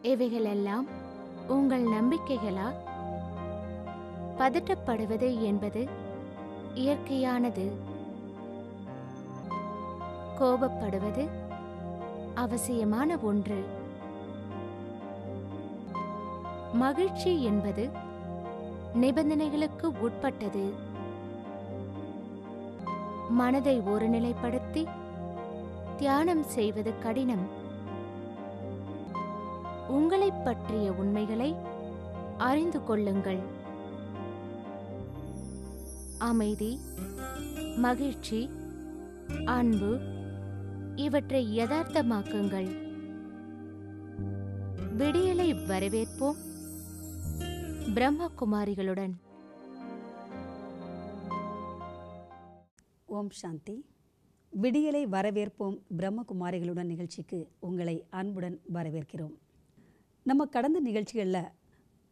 இவைகளெல்லாம் உங்கள் நம்பிக்கைகளா? பதட்டப்படுவது என்பது இயற்கையானது. கோபப்படுவது அவசியமான ஒன்று. மகிழ்ச்சி என்பது நிபந்தனைகளுக்கு உட்பட்டது. மனதை ஒருநிலைப்படுத்தி தியானம் செய்வது கடினம். உங்களைப் பற்றிய உண்மைகளை அறிந்து கொள்ளுங்கள். அமைதி, மகிழ்ச்சி, அன்பு இவற்றை யதார்த்தமாக்குங்கள். விடியலை வரவேற்போம் பிரம்மகுமாரிகளுடன். ஓம் சாந்தி. விடியலை வரவேற்போம் பிரம்மகுமாரிகளுடன் நிகழ்ச்சிக்கு உங்களை அன்புடன் வரவேற்கிறோம். நம்ம கடந்த நிகழ்ச்சிகளில்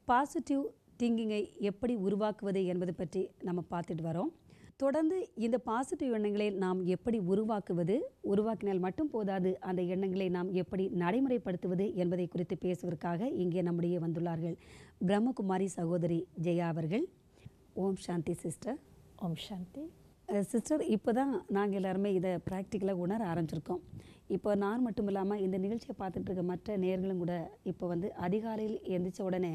பாசிட்டிவ் திங்கிங்கை எப்படி உருவாக்குவது என்பது பற்றி நம்ம பார்த்துட்டு வரோம். தொடர்ந்து இந்த பாசிட்டிவ் எண்ணங்களை நாம் எப்படி உருவாக்கினால் மட்டும் போதாது, அந்த எண்ணங்களை நாம் எப்படி நடைமுறைப்படுத்துவது என்பதை குறித்து பேசுவதற்காக இங்கே நம்முடைய வந்துள்ளார்கள் பிரம்மகுமாரி சகோதரி ஜெயா அவர்கள். ஓம் சாந்தி சிஸ்டர். ஓம் சாந்தி சிஸ்டர். இப்போ தான் நாங்கள் எல்லாருமே இதை ப்ராக்டிக்கலாக உணர ஆரம்பிச்சிருக்கோம். இப்போ நான் மட்டும் இல்லாமல் இந்த நிகழ்ச்சியை பார்த்துட்டு இருக்க மற்ற நேயர்களும் கூட இப்போ அதிகாலையில் எழுந்திரிச்ச உடனே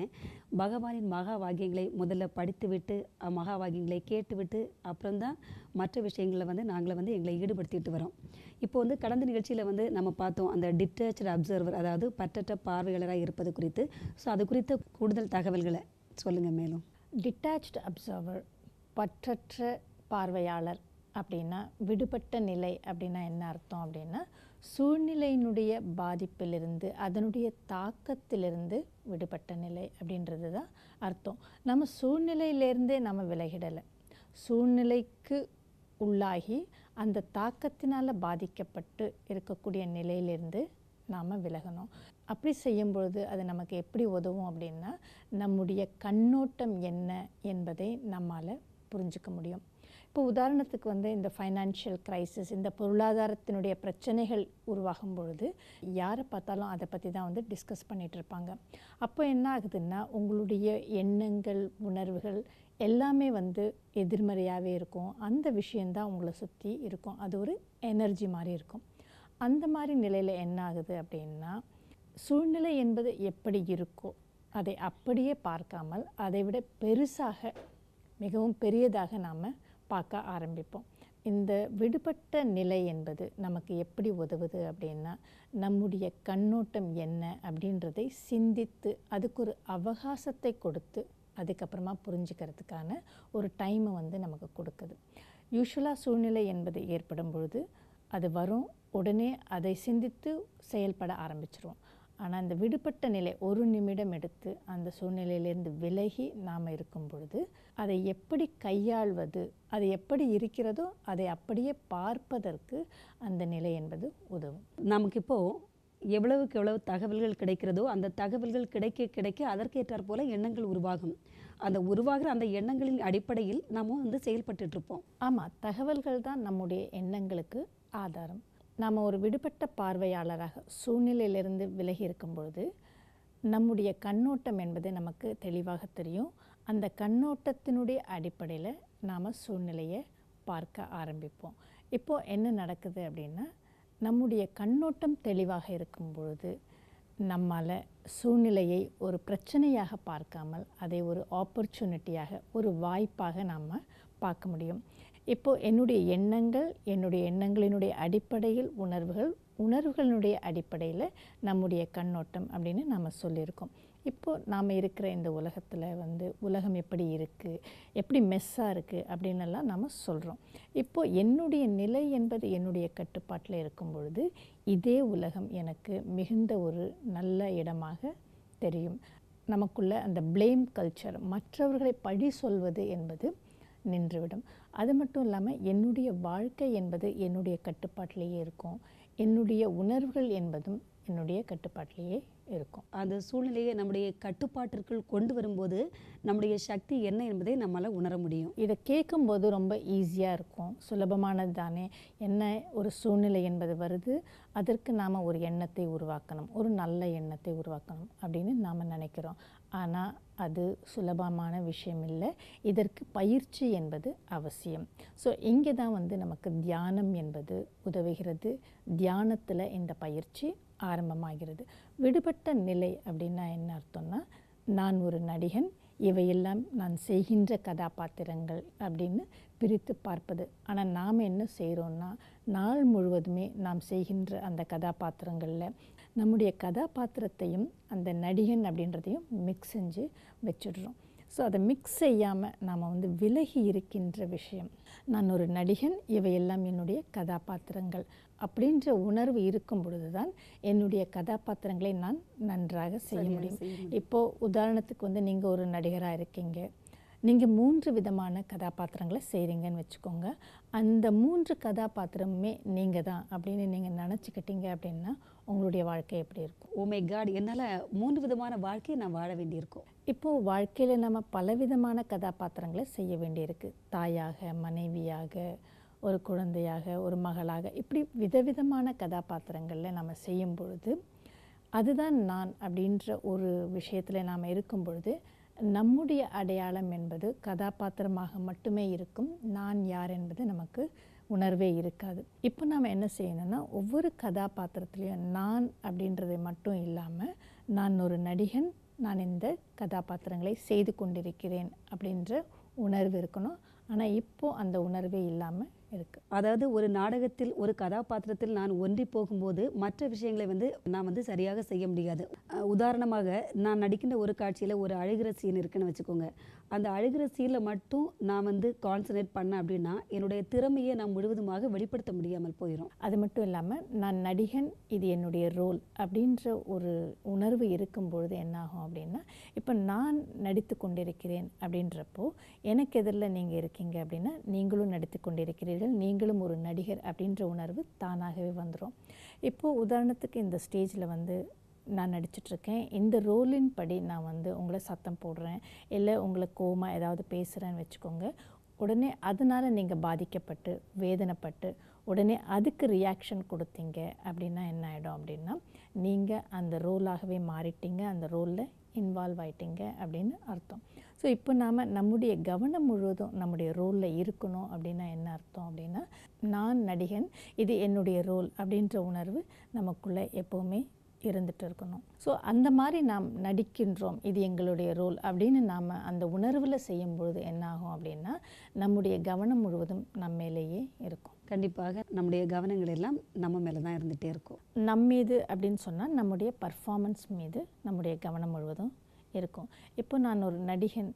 பகவானின் மகா வாக்கியங்களை முதல்ல படித்துவிட்டு மகா வாக்கியங்களை கேட்டுவிட்டு அப்புறம்தான் மற்ற விஷயங்களில் நாங்கள் எங்களை ஈடுபடுத்திட்டு வரோம். இப்போ கடந்த நிகழ்ச்சியில் நம்ம பார்த்தோம் அந்த டிட்டாச்டு அப்சர்வர், அதாவது பற்றற்ற பார்வையாளராக இருப்பது குறித்து. ஸோ அது குறித்த கூடுதல் தகவல்களை சொல்லுங்கள். மேலும் டிட்டாச்டு அப்சர்வர், பற்றற்ற பார்வையாளர் அப்படின்னா விடுபட்ட நிலை அப்படின்னா என்ன அர்த்தம் அப்படின்னா, சூழ்நிலையினுடைய பாதிப்பிலிருந்து அதனுடைய தாக்கத்திலிருந்து விடுபட்ட நிலை அப்படின்றது தான் அர்த்தம். நம்ம சூழ்நிலையிலேருந்தே நம்ம விலகிடலை, சூழ்நிலைக்கு உள்ளாகி அந்த தாக்கத்தினால் பாதிக்கப்பட்டு இருக்கக்கூடிய நிலையிலிருந்து நாம் விலகணும். அப்படி செய்யும்பொழுது அது நமக்கு எப்படி உதவும் அப்படின்னா, நம்முடைய கண்ணோட்டம் என்ன என்பதை நம்மால் புரிஞ்சிக்க முடியும். இப்போ உதாரணத்துக்கு இந்த ஃபைனான்ஷியல் க்ரைசிஸ், இந்த பொருளாதாரத்தினுடைய பிரச்சனைகள் உருவாகும் பொழுது யாரை பார்த்தாலும் அதை பற்றி தான் டிஸ்கஸ் பண்ணிகிட்டு இருப்பாங்க. அப்போ என்ன ஆகுதுன்னா, உங்களுடைய எண்ணங்கள், உணர்வுகள் எல்லாமே எதிர்மறையாகவே இருக்கும். அந்த விஷயந்தான் உங்களை சுற்றி இருக்கும். அது ஒரு எனர்ஜி மாதிரி இருக்கும். அந்த மாதிரி நிலையில் என்ன ஆகுது அப்படின்னா, சூழ்நிலை என்பது எப்படி இருக்கோ அதை அப்படியே பார்க்காமல் அதை விட பெருசாக, மிகவும் பெரியதாக நாம் பார்க்க ஆரம்பிப்போம். இந்த விடுபட்ட நிலை என்பது நமக்கு எப்படி உதவுது அப்படின்னா, நம்முடைய கண்ணோட்டம் என்ன அப்படின்றதை சிந்தித்து அதுக்கு ஒரு அவகாசத்தை கொடுத்து அதுக்கப்புறமா புரிஞ்சுக்கிறதுக்கான ஒரு டைமை நமக்கு கொடுக்குது. யூஸ்வலாக சூழ்நிலை என்பது ஏற்படும் பொழுது அது வரும், உடனே அதை சிந்தித்து செயல்பட ஆரம்பிச்சிருவோம். ஆனால் அந்த விடுபட்ட நிலை ஒரு நிமிடம் எடுத்து அந்த சூழ்நிலையிலேருந்து விலகி நாம் இருக்கும் பொழுது அதை எப்படி கையாள்வது, அது எப்படி இருக்கிறதோ அதை அப்படியே பார்ப்பதற்கு அந்த நிலை என்பது உதவும். நமக்கு இப்போது எவ்வளவுக்கு எவ்வளவு தகவல்கள் கிடைக்கிறதோ அந்த தகவல்கள் கிடைக்க கிடைக்க அதற்கேற்றாற் போல எண்ணங்கள் உருவாகும். அந்த உருவாகிற அந்த எண்ணங்களின் அடிப்படையில் நாம் செயல்பட்டுருப்போம். ஆமாம், தகவல்கள் தான் நம்முடைய எண்ணங்களுக்கு ஆதாரம். நாம் ஒரு விடுபட்ட பார்வையாளராக சூழ்நிலையிலிருந்து விலகி இருக்கும் பொழுது நம்முடைய கண்ணோட்டம் என்பது நமக்கு தெளிவாக தெரியும். அந்த கண்ணோட்டத்தினுடைய அடிப்படையில் நாம் சூழ்நிலையை பார்க்க ஆரம்பிப்போம். இப்போது என்ன நடக்குது அப்படின்னா, நம்முடைய கண்ணோட்டம் தெளிவாக இருக்கும் பொழுது நம்மால் சூழ்நிலையை ஒரு பிரச்சனையாக பார்க்காமல் அதை ஒரு ஆப்பர்ச்சுனிட்டியாக, ஒரு வாய்ப்பாக நாம் பார்க்க முடியும். இப்போது என்னுடைய எண்ணங்களினுடைய அடிப்படையில் உணர்வுகளினுடைய அடிப்படையில் நம்முடைய கண்ணோட்டம் அப்படின்னு நம்ம சொல்லியிருக்கோம். இப்போது நாம் இருக்கிற இந்த உலகத்தில் உலகம் எப்படி இருக்குது, எப்படி மெஸ்ஸாக இருக்குது அப்படின்னெல்லாம் நம்ம சொல்கிறோம். இப்போது என்னுடைய நிலை என்பது என்னுடைய கட்டுப்பாட்டில் இருக்கும் பொழுது இதே உலகம் எனக்கு மிகுந்த ஒரு நல்ல இடமாக தெரியும். நமக்குள்ள அந்த ப்ளேம் கல்ச்சர், மற்றவர்களை பழி சொல்வது என்பது நின்றுவிடும். அது மட்டும் இல்லாமல் என்னுடைய வாழ்க்கை என்பது என்னுடைய கட்டுப்பாட்டிலேயே இருக்கும். என்னுடைய உணர்வுகள் என்பதும் என்னுடைய கட்டுப்பாட்டிலேயே இருக்கும். அந்த சூழ்நிலையை நம்முடைய கட்டுப்பாட்டிற்குள் கொண்டு வரும்போது நம்முடைய சக்தி என்ன என்பதை நம்மளால் உணர முடியும். இதை கேட்கும்போது ரொம்ப ஈஸியாக இருக்கும், சுலபமானது தானே. என்ன ஒரு சூழ்நிலை என்பது வருது, அதற்கு நாம் ஒரு எண்ணத்தை உருவாக்கணும், ஒரு நல்ல எண்ணத்தை உருவாக்கணும் அப்படின்னு நாம் நினைக்கிறோம். ஆனால் அது சுலபமான விஷயம் இல்லை. இதற்கு பயிற்சி என்பது அவசியம். ஸோ இங்கே தான் நமக்கு தியானம் என்பது உதவுகிறது. தியானத்தில் இந்த பயிற்சி ஆரம்பமாகிறது. விடுபட்ட நிலை அப்படின்னா என்ன அர்த்தம்னா, நான் ஒரு நடிகன், இவையெல்லாம் நான் செய்கின்ற கதாபாத்திரங்கள் அப்படின்னு பிரித்து பார்ப்பது. ஆனால் நாம் என்ன செய்கிறோன்னா, நாள் முழுவதுமே நாம் செய்கின்ற அந்த கதாபாத்திரங்களில் நம்முடைய கதாபாத்திரத்தையும் அந்த நடிகன் அப்படின்றதையும் மிக்ஸ் செஞ்சு வச்சுடுறோம். ஸோ அதை மிக்ஸ் செய்யாமல் நாம் விலகி இருக்கின்ற விஷயம், நான் ஒரு நடிகன், இவையெல்லாம் என்னுடைய கதாபாத்திரங்கள் அப்படின்ற உணர்வு இருக்கும் பொழுது தான் என்னுடைய கதாபாத்திரங்களை நான் நன்றாக செய்ய முடியும். இப்போது உதாரணத்துக்கு நீங்கள் ஒரு நடிகராக இருக்கீங்க, நீங்கள் 3 விதமான கதாபாத்திரங்களை செய்கிறீங்கன்னு வச்சுக்கோங்க. அந்த 3 கதாபாத்திரமுமே நீங்கள் தான் அப்படின்னு நீங்கள் நினச்சிக்கிட்டீங்க அப்படின்னா உங்களுடைய வாழ்க்கை எப்படி இருக்கும்? ஓ மை காட், என்னால் 3 விதமான வாழ்க்கையை நான் வாழ வேண்டியிருக்கும். இப்போது வாழ்க்கையில் நம்ம பலவிதமான கதாபாத்திரங்களை செய்ய வேண்டியிருக்கு. தாயாக, மனைவியாக, ஒரு குழந்தையாக, ஒரு மகளாக, இப்படி விதவிதமான கதாபாத்திரங்களில் நம்ம செய்யும் பொழுது, அதுதான் நான் அப்படின்ற ஒரு விஷயத்தில் நாம் இருக்கும் பொழுது நம்முடைய அடையாளம் என்பது கதாபாத்திரமாக மட்டுமே இருக்கும். நான் யார் என்பது நமக்கு உணர்வே இருக்காது. இப்போ நாம் என்ன செய்யணும்னா, ஒவ்வொரு கதாபாத்திரத்துலேயும் நான் அப்படின்றதை மட்டும் இல்லாமல், நான் ஒரு நடிகன், நான் இந்த கதாபாத்திரங்களை செய்து கொண்டிருக்கிறேன் அப்படின்ற உணர்வு இருக்கணும். ஆனால் இப்போது அந்த உணர்வே இல்லாமல் இருக்குது. அதாவது ஒரு நாடகத்தில் ஒரு கதாபாத்திரத்தில் நான் ஒன்றி போகும்போது மற்ற விஷயங்களை நான் சரியாக செய்ய முடியாது. உதாரணமாக, நான் நடிக்கின்ற ஒரு காட்சியில் ஒரு அழுகிற சீன் இருக்குன்னு வச்சுக்கோங்க. அந்த அழுகிற சீனில் மட்டும் நான் கான்சன்ட்ரேட் பண்ணேன் அப்படின்னா என்னுடைய திறமையை நான் முழுவதுமாக வெளிப்படுத்த முடியாமல் போயிடும். அது மட்டும் இல்லாமல், நான் நடிகன், இது என்னுடைய ரோல் அப்படின்ற ஒரு உணர்வு இருக்கும்பொழுது என்னாகும் அப்படின்னா, இப்போ நான் நடித்து கொண்டிருக்கிறேன் அப்படின்றப்போ எனக்கு எதிரில் நீங்கள் இருக்கீங்க அப்படின்னா நீங்களும் நடித்து கொண்டிருக்கிறீர்கள், நீங்களும் ஒரு நடிகர் அப்படின்ற உணர்வு தானாகவே வந்துடும். இப்போது உதாரணத்துக்கு இந்த ஸ்டேஜில் நான் நடிச்சிட்ருக்கேன், இந்த ரோலின் படி நான் உங்களை சத்தம் போடுறேன், இல்லை உங்களை கோவமாக ஏதாவது பேசுகிறேன்னு வச்சுக்கோங்க. உடனே அதனால் நீங்கள் பாதிக்கப்பட்டு வேதனைப்பட்டு உடனே அதுக்கு ரியாக்ஷன் கொடுத்தீங்க அப்படின்னா என்ன ஆகிடும் அப்படின்னா, நீங்கள் அந்த ரோலாகவே மாறிட்டீங்க, அந்த ரோலில் இன்வால்வ் ஆகிட்டீங்க அப்படின்னு அர்த்தம். ஸோ இப்போ நாம் நம்முடைய கவனம் முழுவதும் நம்முடைய ரோலில் இருக்கணும் அப்படின்னா என்ன அர்த்தம் அப்படின்னா, நான் நடிகன், இது என்னுடைய ரோல் அப்படின்ற உணர்வு நமக்குள்ளே எப்போவுமே இருந்துட்டு இருக்கணும். ஸோ அந்த மாதிரி நாம் நடிக்கின்றோம், இது எங்களுடைய ரோல் அப்படின்னு நாம் அந்த உணர்வில் செய்யும்பொழுது என்னாகும் அப்படின்னா, நம்முடைய கவனம் முழுவதும் நம்ம மேலேயே இருக்கும். கண்டிப்பாக நம்முடைய கவனங்கள் எல்லாம் நம்ம மேலே தான் இருந்துகிட்டே இருக்கும். நம் மீது அப்படின்னு சொன்னால் நம்முடைய பர்ஃபார்மன்ஸ் மீது நம்முடைய கவனம் முழுவதும் இருக்கும். இப்போ நான் ஒரு நடிகன்,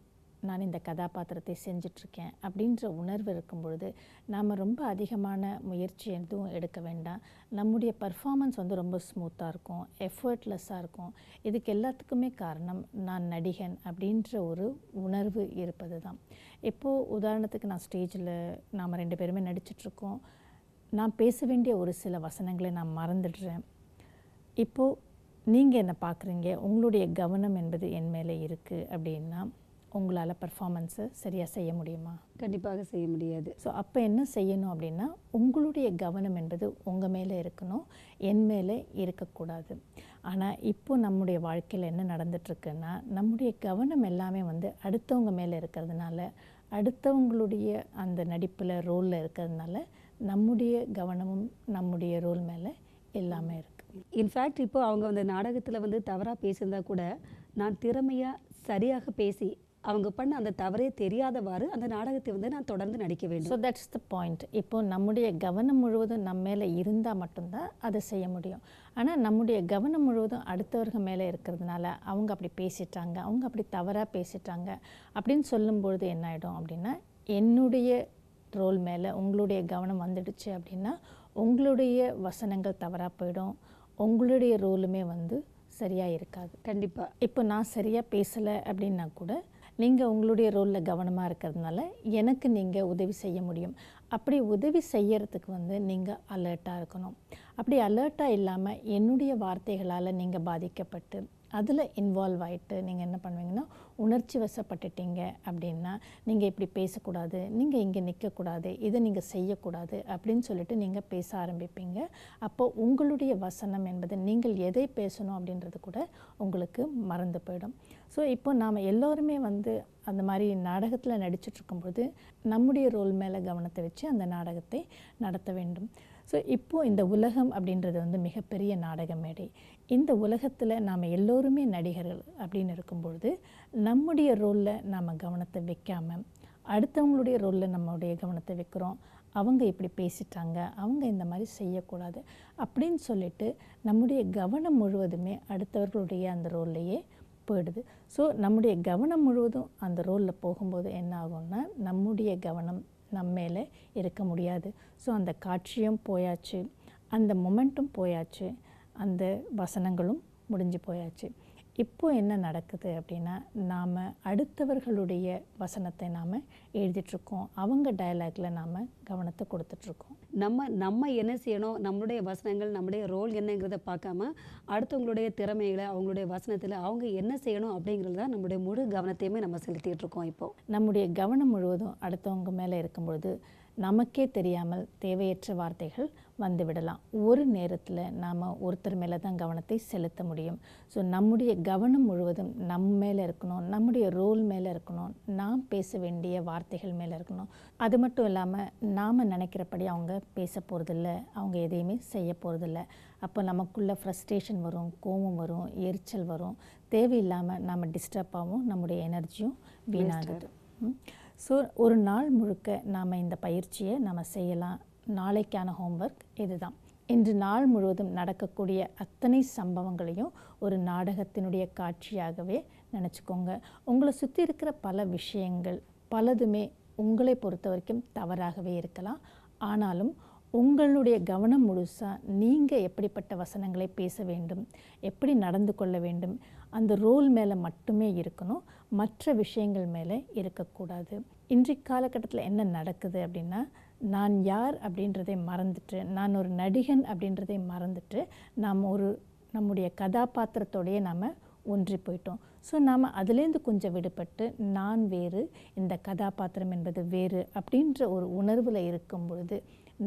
நான் இந்த கதாபாத்திரத்தை செஞ்சிட்ருக்கேன் அப்படின்ற உணர்வு இருக்கும் பொழுது நாம் ரொம்ப அதிகமான முயற்சி எதுவும் எடுக்க வேண்டாம். நம்முடைய பர்ஃபார்மன்ஸ் ரொம்ப ஸ்மூத்தாக இருக்கும், எஃபர்ட்லெஸ்ஸாக இருக்கும். இதுக்கு எல்லாத்துக்குமே காரணம் நான் நடிகன் அப்படின்ற ஒரு உணர்வு இருப்பது தான். இப்போது உதாரணத்துக்கு நான் ஸ்டேஜில் நாம் 2 பேருமே நடிச்சிட்ருக்கோம், நான் பேச வேண்டிய ஒரு சில வசனங்களை நான் மறந்துடுறேன். இப்போது நீங்கள் என்ன பார்க்குறீங்க, உங்களுடைய கவனம் என்பது என் மேலே இருக்குது அப்படின்னா உங்களால் பர்ஃபார்மன்ஸை சரியாக செய்ய முடியுமா? கண்டிப்பாக செய்ய முடியாது. ஸோ அப்போ என்ன செய்யணும் அப்படின்னா, உங்களுடைய கவனம் என்பது உங்கள் மேலே இருக்கணும், என் மேலே இருக்கக்கூடாது. ஆனால் இப்போது நம்முடைய வாழ்க்கையில் என்ன நடந்துட்டுருக்குன்னா, நம்முடைய கவனம் எல்லாமே அடுத்தவங்க மேலே இருக்கிறதுனால, அடுத்தவங்களுடைய அந்த நடிப்பில் ரோலில் இருக்கிறதுனால நம்முடைய கவனமும் நம்முடைய ரோல் மேலே எல்லாமே இருக்குது. இன்ஃபேக்ட் இப்போ அவங்க நாடகத்தில் தவறாக பேசியிருந்தா கூட நான் திறமையாக சரியாக பேசி அவங்க பண்ண அந்த தவறே தெரியாதவாறு அந்த நாடகத்தை நான் தொடர்ந்து நடிக்க வேண்டும். So that's the point. இப்போது நம்முடைய கவனம் முழுவதும் நம்ம மேலே இருந்தால் மட்டும்தான் அதை செய்ய முடியும். ஆனால் நம்முடைய கவனம் முழுவதும் அடுத்தவர்கள் மேலே இருக்கிறதுனால, அவங்க அப்படி பேசிட்டாங்க, அவங்க அப்படி தவறாக பேசிட்டாங்க அப்படின்னு சொல்லும்பொழுது என்ன ஆகிடும் அப்படின்னா, என்னுடைய ரோல் மேலே உங்களுடைய கவனம் வந்துடுச்சு அப்படின்னா உங்களுடைய வசனங்கள் தவறாக போயிடும், உங்களுடைய ரோலுமே சரியாக இருக்காது. கண்டிப்பாக. இப்போ நான் சரியாக பேசலை அப்படின்னா கூட நீங்கள் உங்களுடைய ரோலில் கவனமாக இருக்கிறதுனால எனக்கு நீங்கள் உதவி செய்ய முடியும். அப்படி உதவி செய்யறதுக்கு நீங்கள் அலர்ட்டாக இருக்கணும். அப்படி அலர்ட்டாக இல்லாமல் என்னுடைய வார்த்தைகளால் நீங்கள் பாதிக்கப்பட்டு அதில் இன்வால்வ் ஆகிட்டு நீங்கள் என்ன பண்ணுவீங்கன்னா, உணர்ச்சி வசப்பட்டுட்டீங்க அப்படின்னா, நீங்கள் இப்படி பேசக்கூடாது, நீங்கள் இங்கே நிற்கக்கூடாது, இதை நீங்கள் செய்யக்கூடாது அப்படின்னு சொல்லிட்டு நீங்கள் பேச ஆரம்பிப்பீங்க. அப்போ உங்களுடைய வசனம் என்பது நீங்கள் எதை பேசணும் அப்படின்றது கூட உங்களுக்கு மறந்து போயிடும். ஸோ இப்போ நாம் எல்லோருமே அந்த மாதிரி நாடகத்தில் நடிச்சிட்ருக்கும்போது நம்முடைய ரோல் மேலே கவனத்தை வச்சு அந்த நாடகத்தை நடத்த வேண்டும். ஸோ இப்போது இந்த உலகம் அப்படின்றது மிகப்பெரிய நாடக மேடை. இந்த உலகத்தில் நாம் எல்லோருமே நடிகர்கள் அப்படின்னு இருக்கும்பொழுது நம்முடைய ரோலில் நாம் கவனத்தை வைக்காமல் அடுத்தவங்களுடைய ரோலில் நம்மளுடைய கவனத்தை வைக்கிறோம். அவங்க இப்படி பேசிட்டாங்க, அவங்க இந்த மாதிரி செய்யக்கூடாது அப்படின்னு சொல்லிட்டு நம்முடைய கவனம் முழுவதுமே அடுத்தவர்களுடைய அந்த ரோல்லையே போயிடுது. ஸோ நம்முடைய கவனம் முழுவதும் அந்த ரோலில் போகும்போது என்ன ஆகும்னா, நம்முடைய கவனம் நம்ம மேலே இருக்க முடியாது. ஸோ அந்த காட்சியும் போயாச்சு, அந்த மொமெண்ட்டும் போயாச்சு, அந்த வசனங்களும் முடிஞ்சு போயாச்சு. இப்போ என்ன நடக்குது அப்படின்னா, நாம் அடுத்தவர்களுடைய வசனத்தை நாம் எழுதிட்டுருக்கோம், அவங்க டயலாகில் நாம் கவனத்தை கொடுத்துட்ருக்கோம். நம்ம என்ன செய்யணும், நம்மளுடைய வசனங்கள் நம்முடைய ரோல் என்னங்கிறத பார்க்காம அடுத்தவங்களுடைய திறமைகளை அவங்களுடைய வசனத்தில் அவங்க என்ன செய்யணும் அப்படிங்கிறது தான் நம்மளுடைய முழு கவனத்தையுமே நம்ம செலுத்திட்டு இருக்கோம். இப்போது நம்முடைய கவனம் முழுவதும் அடுத்தவங்க மேலே இருக்கும்பொழுது நமக்கே தெரியாமல் தேவையற்ற வார்த்தைகள் வந்துவிடலாம். ஒரு நேரத்தில் நாம் ஒருத்தர் மேலே தான் கவனத்தை செலுத்த முடியும். ஸோ நம்முடைய கவனம் முழுவதும் நம்ம மேலே இருக்கணும், நம்முடைய ரோல் மேலே இருக்கணும், நாம் பேச வேண்டிய வார்த்தைகள் மேலே இருக்கணும். அது மட்டும் இல்லாமல் நாம் நினைக்கிறபடி அவங்க பேச போகிறதில்ல, அவங்க எதையுமே செய்ய போகிறதில்ல. அப்போ நமக்குள்ளே ஃப்ரஸ்ட்ரேஷன் வரும், கோபம் வரும், எரிச்சல் வரும், தேவையில்லாமல் நாம் டிஸ்டர்ப் ஆகும், நம்முடைய எனர்ஜியும் வீணாகுது. ஸோ ஒரு நாள் முழுக்க நாம் இந்த பயிற்சியை நம்ம செய்யலாம். நாளைக்கான ஹோம்ஒர்க் இதுதான். இன்று நாள் முழுவதும் நடக்கக்கூடிய அத்தனை சம்பவங்களையும் ஒரு நாடகத்தினுடைய காட்சியாகவே நினச்சிக்கோங்க. உங்களை சுற்றி இருக்கிற பல விஷயங்கள் பலதுமே உங்களை பொறுத்த வரைக்கும் தவறாகவே இருக்கலாம். ஆனாலும் உங்களுடைய கவனம் முழுசாக நீங்கள் எப்படிப்பட்ட வசனங்களை பேச வேண்டும், எப்படி நடந்து கொள்ள வேண்டும், அந்த ரோல் மேலே மட்டுமே இருக்கணும், மற்ற விஷயங்கள் மேலே இருக்கக்கூடாது. இன்றைய காலகட்டத்தில் என்ன நடக்குது அப்படின்னா, நான் யார் அப்படின்றதை மறந்துட்டு, நான் ஒரு நடிகன் அப்படின்றதை மறந்துட்டு நம்முடைய கதாபாத்திரத்தோடையே நாம் ஒன்றி போயிட்டோம். ஸோ நாம் அதுலேருந்து கொஞ்சம் விடுபட்டு நான் வேறு, இந்த கதாபாத்திரம் என்பது வேறு அப்படின்ற ஒரு உணர்வில் இருக்கும் பொழுது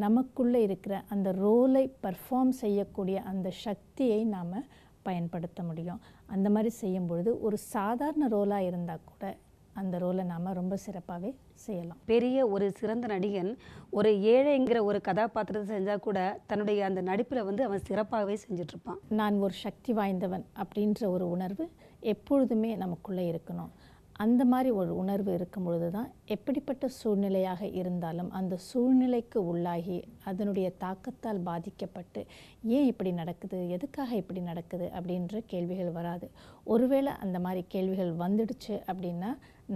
நமக்குள்ளே இருக்கிற அந்த ரோலை பர்ஃபார்ம் செய்யக்கூடிய அந்த சக்தியை நாம் பயன்படுத்த முடியும். அந்த மாதிரி செய்யும் பொழுது ஒரு சாதாரண ரோலாக இருந்தால் கூட அந்த ரோலை நாம் ரொம்ப சிறப்பாகவே செய்யலாம். பெரிய ஒரு சிறந்த நடிகன் ஒரு ஏழைங்கிற ஒரு கதாபாத்திரத்தை செஞ்சால் கூட தன்னுடைய அந்த நடிப்பில் அவன் சிறப்பாகவே செஞ்சிட்ருப்பான். நான் ஒரு சக்தி வாய்ந்தவன் அப்படின்ற ஒரு உணர்வு எப்பொழுதுமே நமக்குள்ளே இருக்கணும். அந்த மாதிரி ஒரு உணர்வு இருக்கும் பொழுது தான் எப்படிப்பட்ட சூழ்நிலையாக இருந்தாலும் அந்த சூழ்நிலைக்கு உள்ளாகி அதனுடைய தாக்கத்தால் பாதிக்கப்பட்டு ஏன் இப்படி நடக்குது, எதுக்காக இப்படி நடக்குது அப்படின்ற கேள்விகள் வராது. ஒருவேளை அந்த மாதிரி கேள்விகள் வந்துடுச்சு அப்படின்னா,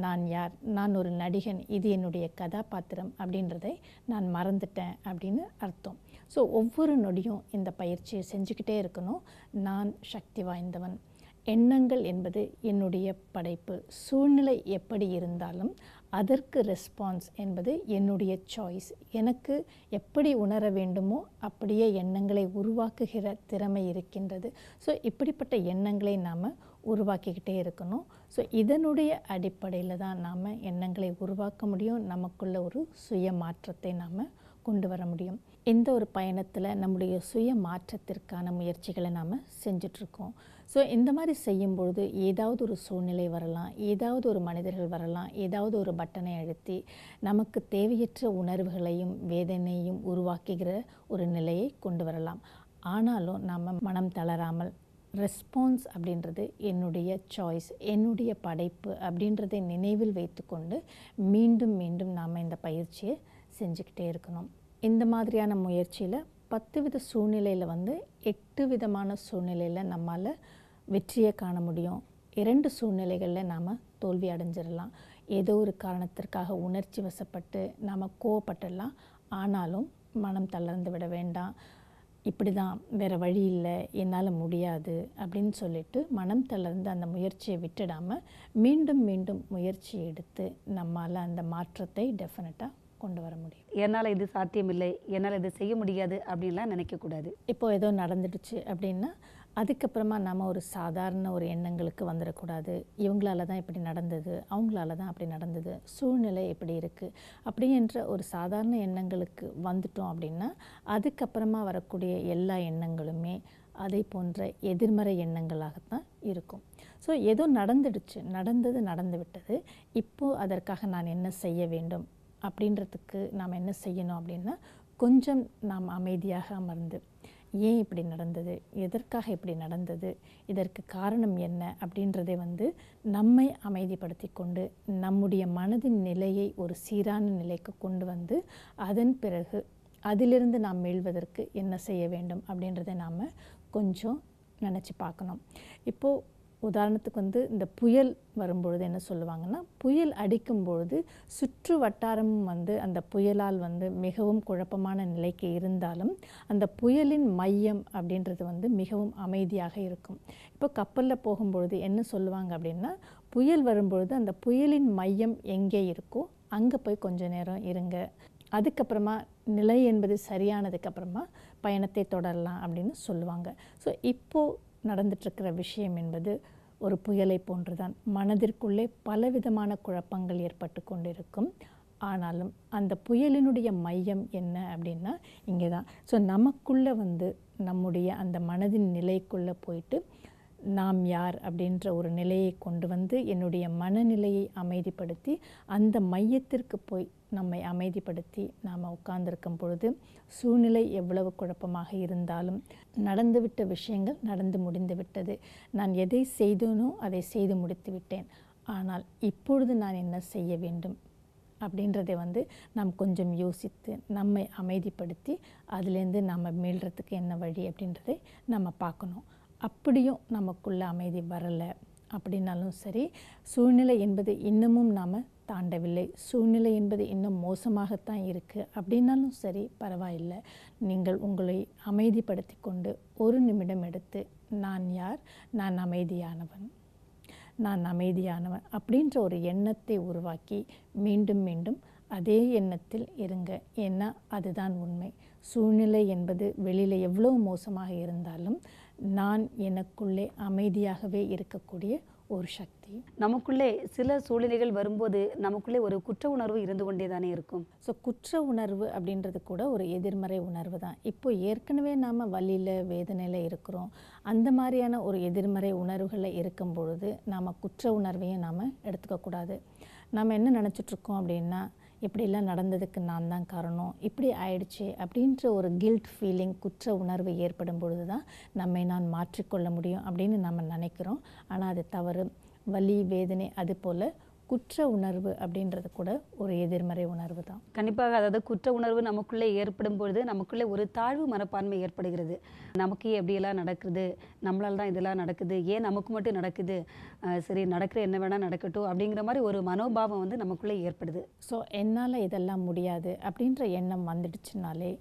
நான் யார், நான் ஒரு நடிகன், இது என்னுடைய கதாபாத்திரம் அப்படின்றதை நான் மறந்துட்டேன் அப்படின்னு அர்த்தம். ஸோ ஒவ்வொரு நொடியும் இந்த பயிற்சியை செஞ்சுக்கிட்டே இருக்கணும். நான் சக்தி வாய்ந்தவன். எண்ணங்கள் என்பது என்னுடைய படைப்பு. சூழ்நிலை எப்படி இருந்தாலும் அதற்கு ரெஸ்பான்ஸ் என்பது என்னுடைய சாய்ஸ். எனக்கு எப்படி உணர வேண்டுமோ அப்படியே எண்ணங்களை உருவாக்குகிற திறமை இருக்கின்றது. ஸோ இப்படிப்பட்ட எண்ணங்களை நாம் உருவாக்கிக்கிட்டே இருக்கணும். ஸோ இதனுடைய அடிப்படையில் தான் நாம் எண்ணங்களை உருவாக்க முடியும். நமக்குள்ள ஒரு சுய மாற்றத்தை நாம் கொண்டு வர முடியும். இந்த ஒரு பயணத்தில் நம்முடைய சுய மாற்றத்திற்கான முயற்சிகளை நாம் செஞ்சிட்ருக்கோம். ஸோ இந்த மாதிரி செய்யும்பொழுது ஏதாவது ஒரு சூழ்நிலை வரலாம், ஏதாவது ஒரு மனிதர்கள் வரலாம், ஏதாவது ஒரு பட்டனை அழுத்தி நமக்கு தேவையற்ற உணர்வுகளையும் வேதனையும் உருவாக்குகிற ஒரு நிலையை கொண்டு வரலாம். ஆனாலும் நம்ம மனம் தளராமல் ரெஸ்பான்ஸ் அப்படின்றது என்னுடைய சாய்ஸ், என்னுடைய படைப்பு அப்படின்றதை நினைவில் வைத்துக்கொண்டு மீண்டும் மீண்டும் நாம் இந்த பயிற்சியை செஞ்சுக்கிட்டே இருக்கணும். இந்த மாதிரியான முயற்சியில் 10 வித சூழ்நிலையில் 8 விதமான சூழ்நிலையில் நம்மால் வெற்றியை காண முடியும். 2 சூழ்நிலைகளில் நாம் தோல்வி அடைஞ்சிடலாம். ஏதோ ஒரு காரணத்திற்காக உணர்ச்சி வசப்பட்டு நாம் கோவப்பட்டுடலாம். ஆனாலும் மனம் தளர்ந்து விட வேண்டாம். இப்படி தான், வேறு வழி இல்லை, என்னால் முடியாது அப்படின்னு சொல்லிட்டு மனம் தளர்ந்து அந்த முயற்சியை விட்டுடாமல் மீண்டும் மீண்டும் முயற்சி எடுத்து நம்மால் அந்த மாற்றத்தை டெஃபினட்டாக கொண்டு வர முடியும். என்னால் இது சாத்தியமில்லை, என்னால் இது செய்ய முடியாது அப்படின்லாம் நினைக்கக்கூடாது. இப்போ ஏதோ நடந்துடுச்சு அப்படின்னா அதுக்கப்புறமா நம்ம ஒரு சாதாரண ஒரு எண்ணங்களுக்கு வந்துடக்கூடாது. இவங்களால தான் இப்படி நடந்தது, அவங்களால தான் அப்படி நடந்தது, சூழ்நிலை இப்படி இருக்குது அப்படின்ற ஒரு சாதாரண எண்ணங்களுக்கு வந்துட்டோம் அப்படின்னா அதுக்கப்புறமா வரக்கூடிய எல்லா எண்ணங்களுமே அதை போன்ற எதிர்மறை எண்ணங்களாகத்தான் இருக்கும். ஸோ ஏதோ நடந்துடுச்சு, நடந்து விட்டது, இப்போது அதற்காக நான் என்ன செய்ய வேண்டும் அப்படின்றதுக்கு நாம் என்ன செய்யணும் அப்படின்னா கொஞ்சம் நாம் அமைதியாக அமர்ந்து ஏன் இப்படி நடந்தது, எதற்காக இப்படி நடந்தது, இதற்கு காரணம் என்ன அப்படின்றதை நம்மை அமைதிப்படுத்தி கொண்டு நம்முடைய மனதின் நிலையை ஒரு சீரான நிலைக்கு கொண்டு வந்து அதன் பிறகு அதிலிருந்து நாம் மீள்வதற்கு என்ன செய்ய வேண்டும் அப்படின்றத நாம் கொஞ்சம் நினச்சி பார்க்கணும். இப்போது உதாரணத்துக்கு இந்த புயல் வரும்பொழுது என்ன சொல்லுவாங்கன்னா, புயல் அடிக்கும்பொழுது சுற்று வட்டாரமும் அந்த புயலால் மிகவும் குழப்பமான நிலைக்கு இருந்தாலும் அந்த புயலின் மையம் அப்படின்றது மிகவும் அமைதியாக இருக்கும். இப்போ கப்பலில் போகும்பொழுது என்ன சொல்லுவாங்க அப்படின்னா, புயல் வரும்பொழுது அந்த புயலின் மையம் எங்கே இருக்கோ அங்கே போய் கொஞ்ச நேரம் இருங்க, அதுக்கப்புறமா நிலை என்பது சரியானதுக்கப்புறமா பயணத்தை தொடரலாம் அப்படின்னு சொல்லுவாங்க. ஸோ இப்போது நடந்துட்டுருக்கிற விஷயம் என்பது ஒரு புயலை போன்றுதான். மனதிற்குள்ளே பலவிதமான குழப்பங்கள் ஏற்பட்டு கொண்டிருக்கும். ஆனாலும் அந்த புயலினுடைய மையம் என்ன அப்படின்னா இங்கே தான். ஸோ நமக்குள்ளே நம்முடைய அந்த மனதின் நிலைக்குள்ளே போயிட்டு நாம் யார் அப்படின்ற ஒரு நிலையை கொண்டு என்னுடைய மனநிலையை அமைதிப்படுத்தி அந்த மையத்திற்கு போய் நம்மை அமைதிப்படுத்தி நாம் உட்கார்ந்திருக்கும் பொழுது சூழ்நிலை எவ்வளவு குழப்பமாக இருந்தாலும் நடந்துவிட்ட விஷயங்கள் நடந்து முடிந்து விட்டது, நான் எதை செய்தேனோ அதை செய்து முடித்து விட்டேன், ஆனால் இப்பொழுது நான் என்ன செய்ய வேண்டும் அப்படின்றதை நாம் கொஞ்சம் யோசித்து நம்மை அமைதிப்படுத்தி அதிலேருந்து நம்ம மீள்றதுக்கு என்ன வழி அப்படின்றதை நம்ம பார்க்கணும். அப்படியும் நமக்குள்ள அமைதி வரலை அப்படின்னாலும் சரி, சூழ்நிலை என்பது இன்னமும் நாம் தாண்டவில்லை, சூழ்நிலை என்பது இன்னும் மோசமாகத்தான் இருக்குது அப்படின்னாலும் சரி, பரவாயில்லை. நீங்கள் உங்களை அமைதிப்படுத்தி கொண்டு ஒரு நிமிடம் எடுத்து நான் யார், நான் அமைதியானவன், நான் அமைதியானவன் அப்படின்ற ஒரு எண்ணத்தை உருவாக்கி மீண்டும் மீண்டும் அதே எண்ணத்தில் இருங்க. ஏன்னா அதுதான் உண்மை. சூழ்நிலை என்பது வெளியில் எவ்வளோ மோசமாக இருந்தாலும் நான் எனக்குள்ளே அமைதியாகவே இருக்கக்கூடிய ஒரு சக்தி. நமக்குள்ளே சில சூழ்நிலைகள் வரும்போது நமக்குள்ளே ஒரு குற்ற உணர்வு இருந்து கொண்டே தானே இருக்கும். ஸோ குற்ற உணர்வு அப்படின்றது கூட ஒரு எதிர்மறை உணர்வு தான். இப்போ ஏற்கனவே நாம் வலியில் வேதனையில் இருக்கிறோம், அந்த மாதிரியான ஒரு எதிர்மறை உணர்வுகளில் இருக்கும் பொழுது நாம் குற்ற உணர்வையும் நாம் எடுத்துக்கக்கூடாது. நாம் என்ன நினச்சிட்ருக்கோம் அப்படின்னா, இப்படிலாம் நடந்ததுக்கு நான் தான் காரணம், இப்படி ஆயிடுச்சு அப்படின்ற ஒரு கில்ட் ஃபீலிங், குற்ற உணர்வு ஏற்படும் பொழுது தான் நம்மை நான் மாற்றிக்கொள்ள முடியும் அப்படின்னு நம்ம நினைக்கிறோம். ஆனால் அது தவறு. வலி வேதனை அது போல் குற்ற உணர்வு அப்படின்றது கூட ஒரு எதிர்மறை உணர்வு தான். கண்டிப்பாக. அதாவது குற்ற உணர்வு நமக்குள்ளே ஏற்படும் பொழுது நமக்குள்ளே ஒரு தாழ்வு மனப்பான்மை ஏற்படுகிறது. நமக்கு எப்படியெல்லாம் நடக்குது, நம்மளால் தான் இதெல்லாம் நடக்குது, ஏன் நமக்கு மட்டும் நடக்குது, சரி நடக்கிற என்ன வேணால் நடக்கட்டும் அப்படிங்கிற மாதிரி ஒரு மனோபாவம் நமக்குள்ளே ஏற்படுது. ஸோ என்னால் இதெல்லாம் முடியாது அப்படின்ற எண்ணம் வந்துடுச்சுனாலே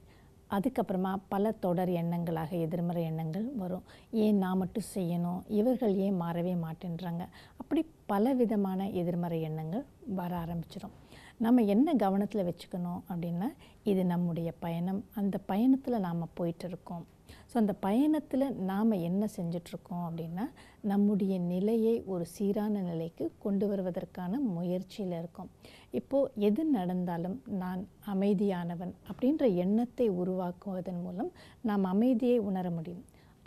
அதுக்கப்புறமா பல தொடர் எண்ணங்களாக எதிர்மறை எண்ணங்கள் வரும். ஏன் நான் மட்டும் செய்யணும், இவர்கள் ஏன் மாறவே மாட்டேன்றாங்க, அப்படி பல விதமான எதிர்மறை எண்ணங்கள் வர ஆரம்பிச்சிடும். நம்ம என்ன கவனத்தில் வச்சுக்கணும் அப்படின்னா, இது நம்முடைய பயணம், அந்த பயணத்தில் நாம் போயிட்டுருக்கோம். ஸோ அந்த பயணத்தில் நாம் என்ன செஞ்சிட்ருக்கோம் அப்படின்னா, நம்முடைய நிலையை ஒரு சீரான நிலைக்கு கொண்டு வருவதற்கான முயற்சியில் இருக்கோம். இப்போது எது நடந்தாலும் நான் அமைதியானவன் அப்படின்ற எண்ணத்தை உருவாக்குவதன் மூலம் நாம் அமைதியை உணர முடியும்.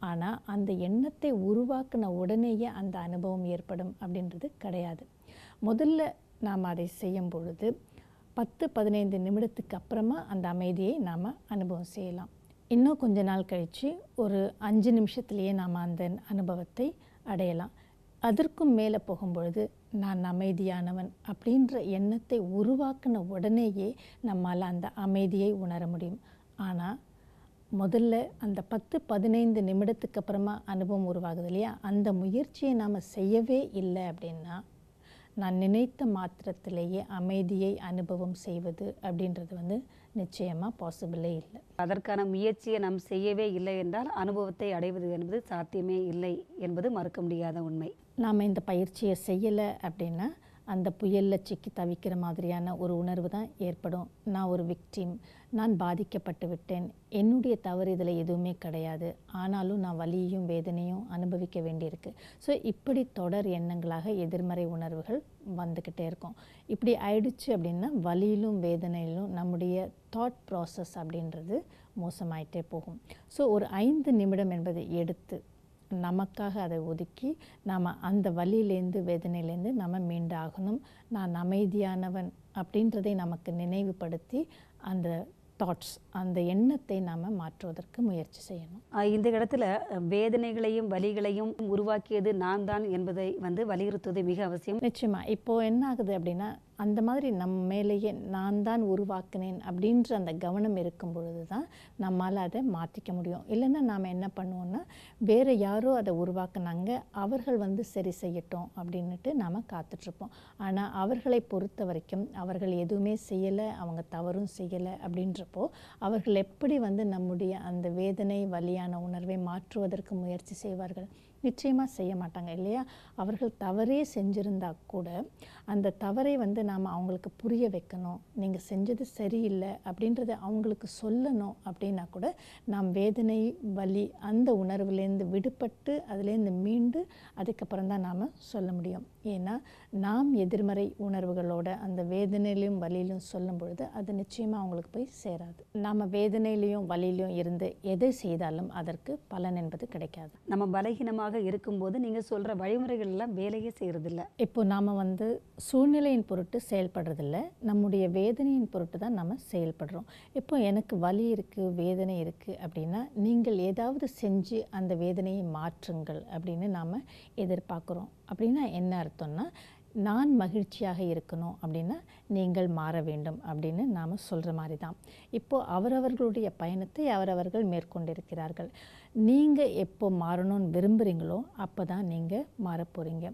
ஆனால் அந்த எண்ணத்தை உருவாக்கின உடனேயே அந்த அனுபவம் ஏற்படும் அப்படின்றது கிடையாது. முதல்ல நாம் அதை செய்யும் பொழுது 10-15 நிமிடத்துக்கு அப்புறமா அந்த அமைதியை நாம் அனுபவம் செய்யலாம். இன்னும் கொஞ்ச நாள் கழித்து ஒரு 5 நிமிஷத்துலேயே நாம் அந்த அனுபவத்தை அடையலாம். அதற்கும் மேலே போகும்பொழுது நான் அமைதியானவன் அப்படின்ற எண்ணத்தை உருவாக்கின உடனேயே நம்மால் அந்த அமைதியை உணர முடியும். ஆனால் முதல்ல அந்த 10-15 நிமிடத்துக்கு அப்புறமா அனுபவம் உருவாகுது இல்லையா, அந்த முயற்சியை நாம் செய்யவே இல்லை அப்படின்னா நான் நினைத்த மாத்திரத்திலேயே அமைதியை அனுபவம் செய்வது அப்படின்றது நிச்சயமாக பாசிபிளே இல்லை. அதற்கான முயற்சியை நாம் செய்யவே இல்லை என்றால் அனுபவத்தை அடைவது என்பது சாத்தியமே இல்லை என்பது மறுக்க முடியாத உண்மை. நாம் இந்த பயிற்சியை செய்யலை அப்படின்னா அந்த புயலில் சிக்கி தவிக்கிற மாதிரியான ஒரு உணர்வு தான் ஏற்படும். நான் ஒரு விக்டிம், நான் பாதிக்கப்பட்டு விட்டேன், என்னுடைய தவறு இதில் எதுவுமே கிடையாது, ஆனாலும் நான் வலியையும் வேதனையும் அனுபவிக்க வேண்டியிருக்கு. ஸோ இப்படி தொடர் எண்ணங்களாக எதிர்மறை உணர்வுகள் வந்துக்கிட்டே இருக்கும். இப்படி ஆயிடுச்சு அப்படின்னா வலியிலும் வேதனையிலும் நம்முடைய தாட் ப்ராசஸ் அப்படின்றது மோசமாயிட்டே போகும். ஸோ ஒரு 5 நிமிடம் என்பதை எடுத்து நமக்காக அதை ஒதுக்கி நாம் அந்த வலியிலேருந்து வேதனையிலேருந்து நம்ம மீண்டாகணும். நான் அமைதியானவன் அப்படின்றதை நமக்கு நினைவுபடுத்தி அந்த தாட்ஸ், அந்த எண்ணத்தை நாம் மாற்றுவதற்கு முயற்சி செய்யணும். இந்த இடத்துல வேதனைகளையும் வலிகளையும் உருவாக்கியது நான் தான் என்பதை வலியுறுத்துவது மிக அவசியம். நிச்சயமாக இப்போது என்ன ஆகுது அப்படின்னா, அந்த மாதிரி நம்ம மேலேயே நான் தான் உருவாக்கினேன் அப்படின்ற அந்த கவனம் இருக்கும் பொழுது தான் நம்மால் அதை மாற்றிக்க முடியும். இல்லைன்னா நாம் என்ன பண்ணுவோம்னா, வேறு யாரோ அதை உருவாக்குனாங்க, அவர்கள் சரி செய்யட்டும் அப்படின்ட்டு நாம் காத்துட்ருப்போம். ஆனால் அவர்களை பொறுத்த வரைக்கும் அவர்கள் எதுவுமே செய்யலை, அவங்க தவறும் செய்யலை அப்படின்றப்போ அவர்கள் எப்படி நம்முடைய அந்த வேதனை வலியான உணர்வை மாற்றுவதற்கு முயற்சி செய்வார்கள்? நிச்சயமாக செய்ய மாட்டாங்க இல்லையா? அவர்கள் தவறே செஞ்சுருந்தா கூட அந்த தவறை நாம் அவங்களுக்கு புரிய வைக்கணும், நீங்கள் செஞ்சது சரியில்லை அப்படின்றத அவங்களுக்கு சொல்லணும். அப்படின்னா கூட நாம் வேதனை வலி அந்த உணர்வுலேருந்து விடுபட்டு அதுலேருந்து மீண்டு அதுக்கப்புறம் தான் நாம் சொல்ல முடியும். ஏன்னா நாம் எதிர்மறை உணர்வுகளோட அந்த வேதனையிலையும் வலியிலும் சொல்லும் பொழுது அது நிச்சயமாக அவங்களுக்கு போய் சேராது. நாம் வேதனையிலையும் வலியிலையும் இருந்து எதை செய்தாலும் அதற்கு பலன் என்பது கிடைக்காது. நம்ம பலகீனமாக இருக்கும்போது நீங்கள் சொல்கிற வழிமுறைகள் எல்லாம் வேலையே செய்கிறதில்ல. இப்போ நாம் சூழ்நிலையின் பொருட்டு செயல்படுறதில்ல, நம்முடைய வேதனையின் பொருட்டு தான் நம்ம செயல்படுறோம். இப்போ எனக்கு வலி இருக்குது, வேதனை இருக்குது அப்படின்னா நீங்கள் ஏதாவது செஞ்சு அந்த வேதனையை மாற்றுங்கள் அப்படின்னு நாம் எதிர்பார்க்குறோம். அப்படின்னா என்ன அர்த்தம்னா, நான் மகிழ்ச்சியாக இருக்கணும் அப்படின்னா நீங்கள் மாற வேண்டும் அப்படின்னு நாம் சொல்கிற மாதிரி தான். இப்போது அவரவர்களுடைய பயணத்தை அவரவர்கள் மேற்கொண்டிருக்கிறார்கள். நீங்கள் எப்போ மாறணும்னு விரும்புகிறீங்களோ அப்போ தான் நீங்கள் மாறப்போகிறீங்க.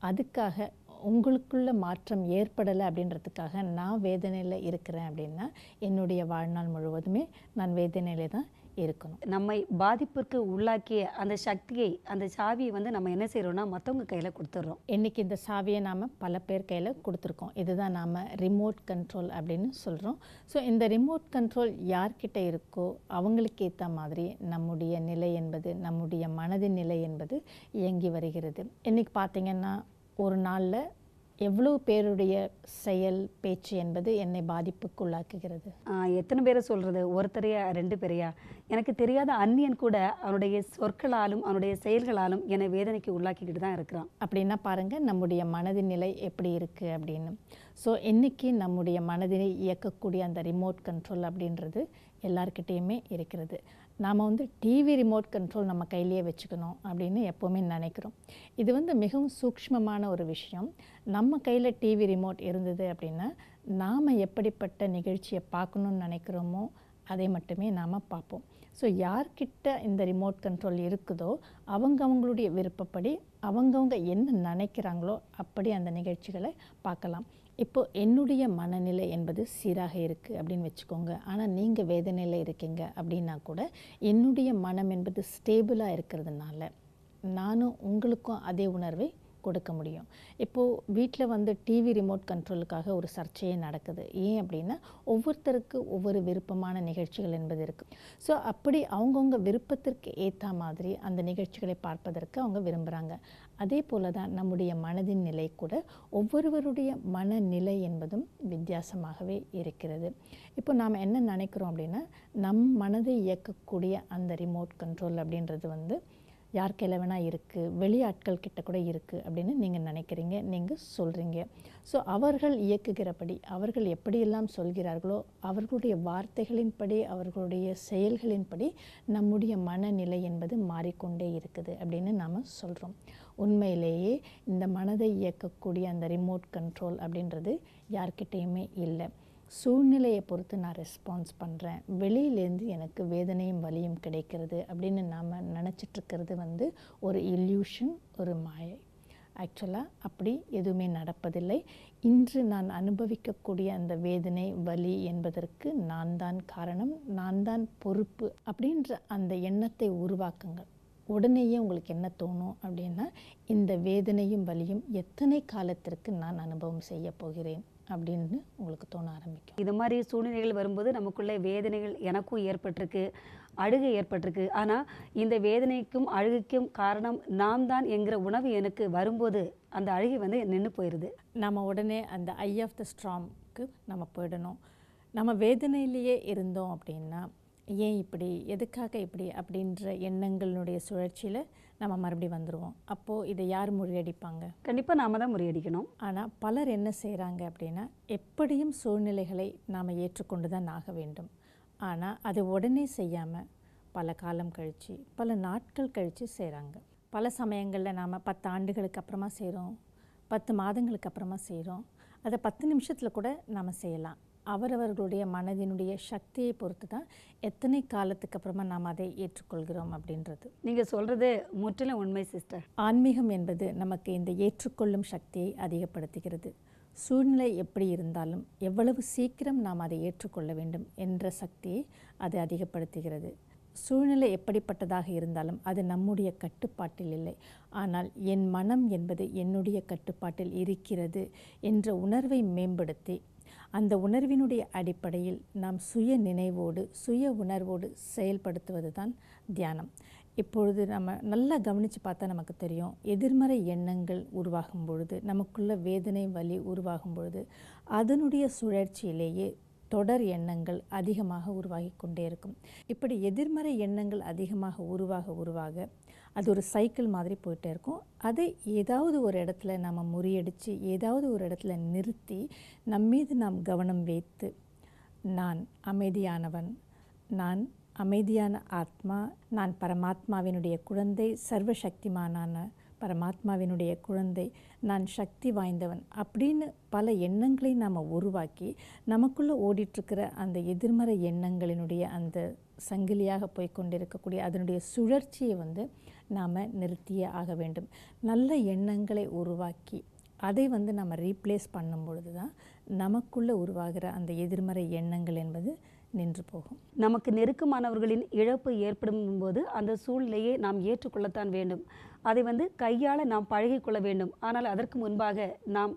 அதுக்காக உங்களுக்குள்ள மாற்றம் ஏற்படலை அப்படின்றதுக்காக நான் வேதனையில் இருக்கிறேன் அப்படின்னா என்னுடைய வாழ்நாள் முழுவதுமே நான் வேதனையிலே தான் இருக்கணும். நம்மை பாதிப்பிற்கு உள்ளாக்கிய அந்த சக்தியை, அந்த சாவியை நம்ம என்ன செய்கிறோம்னா மற்றவங்க கையில் கொடுத்துட்றோம். இன்றைக்கி இந்த சாவியை நாம் பல பேர் கையில் கொடுத்துருக்கோம். இதுதான் நாம் ரிமோட் கண்ட்ரோல் அப்படின்னு சொல்கிறோம். ஸோ இந்த ரிமோட் கண்ட்ரோல் யார்கிட்ட இருக்கோ அவங்களுக்கு ஏற்ற மாதிரி நம்முடைய நிலை என்பது, நம்முடைய மனதின் நிலை என்பது இயங்கி வருகிறது. இன்றைக்கி பார்த்திங்கன்னா ஒரு நாளில் எவ்வளோ பேருடைய செயல் பேச்சு என்பது என்னை பாதிப்புக்குள்ளாக்குகிறது. எத்தனை பேரை சொல்கிறது? ஒருத்தரையா 2 பேரையா? எனக்கு தெரியாத அந்நியன் கூட அவனுடைய சொற்களாலும் அவனுடைய செயல்களாலும் என்னை வேதனைக்கு உள்ளாக்கிக்கிட்டு தான் இருக்கிறான். அப்படின்னா பாருங்கள் நம்முடைய மனதின் நிலை எப்படி இருக்குது அப்படின்னு. ஸோ இன்றைக்கி நம்முடைய மனதினை இயக்கக்கூடிய அந்த ரிமோட் கண்ட்ரோல் அப்படின்றது எல்லார்கிட்டேயுமே இருக்கிறது. நாம் டிவி ரிமோட் கண்ட்ரோல் நம்ம கையிலேயே வச்சுக்கணும் அப்படின்னு எப்போவுமே நினைக்கிறோம். இது மிகவும் சூக்ஷ்மமான ஒரு விஷயம். நம்ம கையில் டிவி ரிமோட் இருந்தது அப்படின்னா நாம் எப்படிப்பட்ட நிகழ்ச்சியை பார்க்கணுன்னு நினைக்கிறோமோ அதை மட்டுமே நாம் பார்ப்போம். ஸோ யார்கிட்ட இந்த ரிமோட் கண்ட்ரோல் இருக்குதோ அவங்களுடைய விருப்பப்படி அவங்கவுங்க என்ன நினைக்கிறாங்களோ அப்படி அந்த நிகழ்ச்சிகளை பார்க்கலாம். இப்போது என்னுடைய மனநிலை என்பது சீராக இருக்குது அப்படின்னு வச்சுக்கோங்க. ஆனால் நீங்கள் வேதனையில் இருக்கீங்க அப்படின்னா கூட என்னுடைய மனம் என்பது ஸ்டேபிளாக இருக்கிறதுனால நானும் உங்களுக்கும் அதே உணர்வை கொடுக்க முடியும். இப்போது வீட்டில் டிவி ரிமோட் கண்ட்ரோலுக்காக ஒரு சர்ச்சையே நடக்குது. ஏன் அப்படின்னா ஒவ்வொருத்தருக்கு ஒவ்வொரு விருப்பமான நிகழ்ச்சிகள் என்பது இருக்குது. ஸோ அப்படி அவங்கவுங்க விருப்பத்திற்கு ஏற்ற மாதிரி அந்த நிகழ்ச்சிகளை பார்ப்பதற்கு அவங்க விரும்புகிறாங்க. அதே போல தான் நம்முடைய மனதின் நிலை கூட ஒவ்வொருவருடைய மனநிலை என்பதும் வித்தியாசமாகவே இருக்கிறது. இப்போ நாம் என்ன நினைக்கிறோம் அப்படின்னா நம் மனதை இயக்கக்கூடிய அந்த ரிமோட் கண்ட்ரோல் அப்படின்றது யார் கையில் வேணால் இருக்குது, வெளியாட்கள் கிட்ட கூட இருக்குது அப்படின்னு நீங்கள் நினைக்கிறீங்க, நீங்கள் சொல்கிறீங்க. ஸோ அவர்கள் இயக்குகிறபடி அவர்கள் எப்படியெல்லாம் சொல்கிறார்களோ அவர்களுடைய வார்த்தைகளின்படி அவர்களுடைய செயல்களின்படி நம்முடைய மனநிலை என்பது மாறிக்கொண்டே இருக்குது அப்படின்னு நாம் சொல்கிறோம். உண்மையிலேயே இந்த மனதை இயக்கக்கூடிய அந்த ரிமோட் கண்ட்ரோல் அப்படின்றது யார்கிட்டேயுமே இல்லை. சூழ்நிலையை பொறுத்து நான் ரெஸ்பான்ஸ் பண்ணுறேன், வெளியிலேருந்து எனக்கு வேதனையும் வலியும் கிடைக்கிறது அப்படின்னு நாம் நினச்சிட்ருக்கிறது ஒரு இல்யூஷன், ஒரு மாயை. ஆக்சுவலாக அப்படி எதுவுமே நடப்பதில்லை. இன்று நான் அனுபவிக்கக்கூடிய அந்த வேதனை வலி என்பதற்கு நான் தான் காரணம், நான் தான் பொறுப்பு அப்படின்ற அந்த எண்ணத்தை உருவாக்குங்கள். உடனேயே உங்களுக்கு என்ன தோணும் அப்படின்னா, இந்த வேதனையும் வலியும் எத்தனை காலத்திற்கு நான் அனுபவம் செய்ய போகிறேன் அப்படின்னு உங்களுக்கு தோண ஆரம்பிக்கும். இது மாதிரி சூழ்நிலைகள் வரும்போது நமக்குள்ளே வேதனைகள் எனக்கும் ஏற்பட்டிருக்கு, அழுகை ஏற்பட்டிருக்கு. ஆனால் இந்த வேதனைக்கும் அழுகைக்கும் காரணம் நாம் தான் என்கிற உணவு எனக்கு வரும்போது அந்த அழுகை நின்று போயிடுது. நம்ம உடனே அந்த ஐ ஆஃப் த ஸ்ட்ராம்க்கு நம்ம போயிடணும். நம்ம வேதனையிலேயே இருந்தோம் அப்படின்னா, ஏன் இப்படி, எதுக்காக இப்படி அப்படின்ற எண்ணங்களுடைய சுழற்சியில் நம்ம மறுபடியும் வந்துடுவோம். அப்போது இதை யார் முறியடிப்பாங்க? கண்டிப்பாக நாம் தான் முறியடிக்கணும். ஆனால் பலர் என்ன செய்கிறாங்க அப்படின்னா, எப்படியும் சூழ்நிலைகளை நாம் ஏற்றுக்கொண்டு தான் ஆக வேண்டும். ஆனால் அதை உடனே செய்யாமல் பல காலம் கழித்து, பல நாட்கள் கழித்து செய்கிறாங்க. பல சமயங்களில் நாம் 10 ஆண்டுகளுக்கு அப்புறமா செய்கிறோம், 10 மாதங்களுக்கு அப்புறமா செய்கிறோம். அதை 10 நிமிஷத்தில் கூட நாம் செய்யலாம். அவரவர்களுடைய மனதினுடைய சக்தியை பொறுத்து தான் எத்தனை காலத்துக்கு அப்புறமா நாம் அதை ஏற்றுக்கொள்கிறோம் அப்படின்றது. நீங்கள் சொல்கிறது முற்றிலும் உண்மை சிஸ்டர். ஆன்மீகம் என்பது நமக்கு இந்த ஏற்றுக்கொள்ளும் சக்தியை அதிகப்படுத்துகிறது. சூழ்நிலை எப்படி இருந்தாலும் எவ்வளவு சீக்கிரம் நாம் அதை ஏற்றுக்கொள்ள வேண்டும் என்ற சக்தியை அது அதிகப்படுத்துகிறது. சூழ்நிலை எப்படிப்பட்டதாக இருந்தாலும் அது நம்முடைய கட்டுப்பாட்டில் இல்லை. ஆனால் என் மனம் என்பது என்னுடைய கட்டுப்பாட்டில் இருக்கிறது என்ற உணர்வை மேம்படுத்தி, அந்த உணர்வினுடைய அடிப்படையில் நாம் சுய நினைவோடு சுய உணர்வோடு செயல்படுத்துவது தான் தியானம். இப்பொழுது நம்ம நல்லா கவனித்து பார்த்தா நமக்கு தெரியும், எதிர்மறை எண்ணங்கள் உருவாகும் பொழுது, நமக்குள்ள வேதனை வலி உருவாகும் பொழுது அதனுடைய சுழற்சியிலேயே தொடர் எண்ணங்கள் அதிகமாக உருவாகி கொண்டே இருக்கும். இப்படி எதிர்மறை எண்ணங்கள் அதிகமாக உருவாக அது ஒரு சைக்கிள் மாதிரி போயிட்டே இருக்கும். அதை ஏதாவது ஒரு இடத்துல நம்ம முறியடித்து, ஏதாவது ஒரு இடத்துல நிறுத்தி, நம்மீது நாம் கவனம் வைத்து, நான் அமைதியானவன், நான் அமைதியான ஆத்மா, நான் பரமாத்மாவினுடைய குழந்தை, சர்வசக்திமானான பரமாத்மாவினுடைய குழந்தை, நான் சக்தி வாய்ந்தவன் அப்படின்னு பல எண்ணங்களை நாம் உருவாக்கி, நமக்குள்ளே ஓடிட்டுருக்கிற அந்த எதிர்மறை எண்ணங்களினுடைய அந்த சங்கிலியாக போய்கொண்டிருக்கக்கூடிய அதனுடைய சுழற்சியை நாம் நிறுத்தியே ஆக வேண்டும். நல்ல எண்ணங்களை உருவாக்கி அதை நம்ம ரீப்ளேஸ் பண்ணும் பொழுது தான் நமக்குள்ளே உருவாகிற அந்த எதிர்மறை எண்ணங்கள் என்பது நின்று போகும். நமக்கு நெருக்கமானவர்களின் இழப்பு ஏற்படும் போது அந்த சூழ்நிலையை நாம் ஏற்றுக்கொள்ளத்தான் வேண்டும். அதை கையாள நாம் பழகிக்கொள்ள வேண்டும். ஆனால் அதற்கு முன்பாக நாம்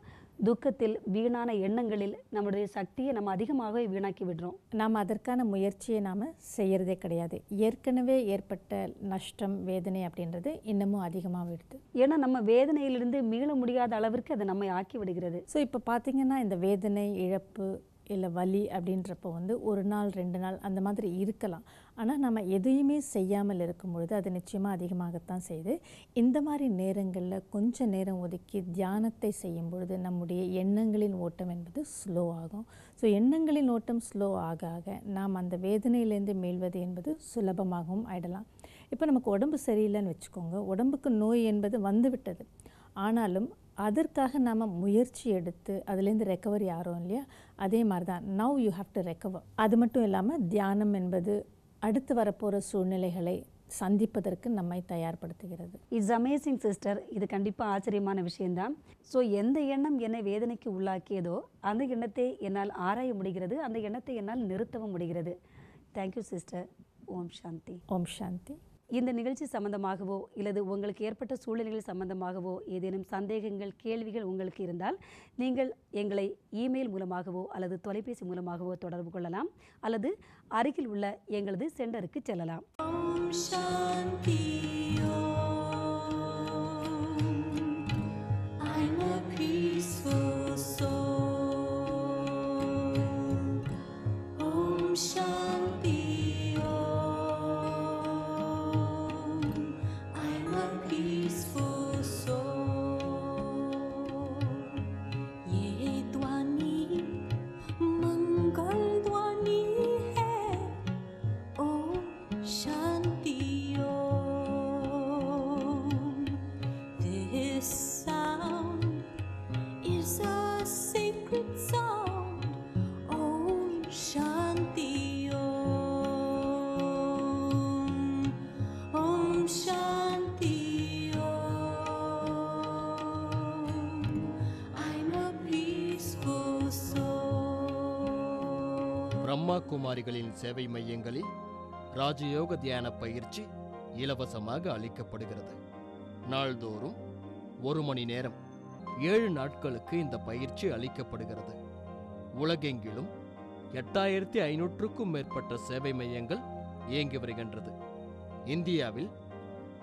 துக்கத்தில், வீணான எண்ணங்களில் நம்முடைய சக்தியை நம்ம அதிகமாகவே வீணாக்கி விடுறோம். நாம் அதற்கான முயற்சியை நாம் செய்கிறதே கிடையாது. ஏற்கனவே ஏற்பட்ட நஷ்டம், வேதனை அப்படின்றது இன்னமும் அதிகமாக விடுது. ஏன்னா நம்ம வேதனையிலிருந்து மீள முடியாத அளவிற்கு அதை நம்மை ஆக்கி விடுகிறது. ஸோ இப்போ பார்த்திங்கன்னா, இந்த வேதனை, இழப்பு இல்லை வலி அப்படின்றப்போ 1 நாள் 2 நாள் அந்த மாதிரி இருக்கலாம். ஆனால் நம்ம எதையுமே செய்யாமல் இருக்கும் பொழுது அது நிச்சயமாக அதிகமாகத்தான் செய்யுது. இந்த மாதிரி நேரங்களில் கொஞ்சம் நேரம் ஒதுக்கி தியானத்தை செய்யும் பொழுது நம்முடைய எண்ணங்களின் ஓட்டம் என்பது ஸ்லோ ஆகும். ஸோ எண்ணங்களின் ஓட்டம் ஸ்லோ ஆக ஆக நாம் அந்த வேதனையிலேருந்து மீள்வது என்பது சுலபமாகவும் ஆயிடலாம். இப்போ நமக்கு உடம்பு சரியில்லைன்னு வச்சுக்கோங்க, உடம்புக்கு நோய் என்பது வந்துவிட்டது. ஆனாலும் அதற்காக நாம் முயற்சி எடுத்து அதுலேருந்து ரெக்கவரி ஆகிறோம் இல்லையா, அதே மாதிரி தான் now you have to recover. அது மட்டும் இல்லாமல் தியானம் என்பது அடுத்து வரப்போகிற சூழ்நிலைகளை சந்திப்பதற்கு நம்மை தயார்படுத்துகிறது. It's amazing sister. இது கண்டிப்பாக ஆச்சரியமான விஷயம்தான். ஸோ எந்த எண்ணம் என்னை வேதனைக்கு உள்ளாக்கியதோ அந்த எண்ணத்தை என்னால் ஆராய முடிகிறது, அந்த எண்ணத்தை என்னால் நிறுத்தவும் முடிகிறது. Thank you sister. ஓம் சாந்தி. ஓம் சாந்தி. இந்த நிகழ்ச்சி சம்பந்தமாகவோ இல்லது உங்களுக்கு ஏற்பட்ட சூழ்நிலைகள் சம்பந்தமாகவோ ஏதேனும் சந்தேகங்கள், கேள்விகள் உங்களுக்கு இருந்தால் நீங்கள் எங்களை இமெயில் மூலமாகவோ அல்லது தொலைபேசி மூலமாகவோ தொடர்பு கொள்ளலாம், அல்லது அருகில் உள்ள எங்களது சென்டருக்கு செல்லலாம். ஓம் சாந்தி. பிரம்மா குமாரிகளின் சேவை மையங்களில் ராஜயோக தியான பயிற்சி இலவசமாக அளிக்கப்படுகிறது. நாள்தோறும் 1 மணி நேரம் 7 நாட்களுக்கு இந்த பயிற்சி அளிக்கப்படுகிறது. உலகெங்கிலும் 8500க்கும் மேற்பட்ட சேவை மையங்கள் இயங்கி வருகின்றது. இந்தியாவில்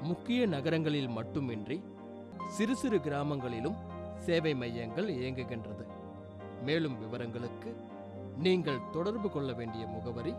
முக்கிய நகரங்களில் மட்டுமின்றி சிறு சிறு கிராமங்களிலும் சேவை மையங்கள் இயங்குகின்றது. மேலும் விவரங்களுக்கு நீங்கள் தொடர்பு கொள்ள வேண்டிய முகவரி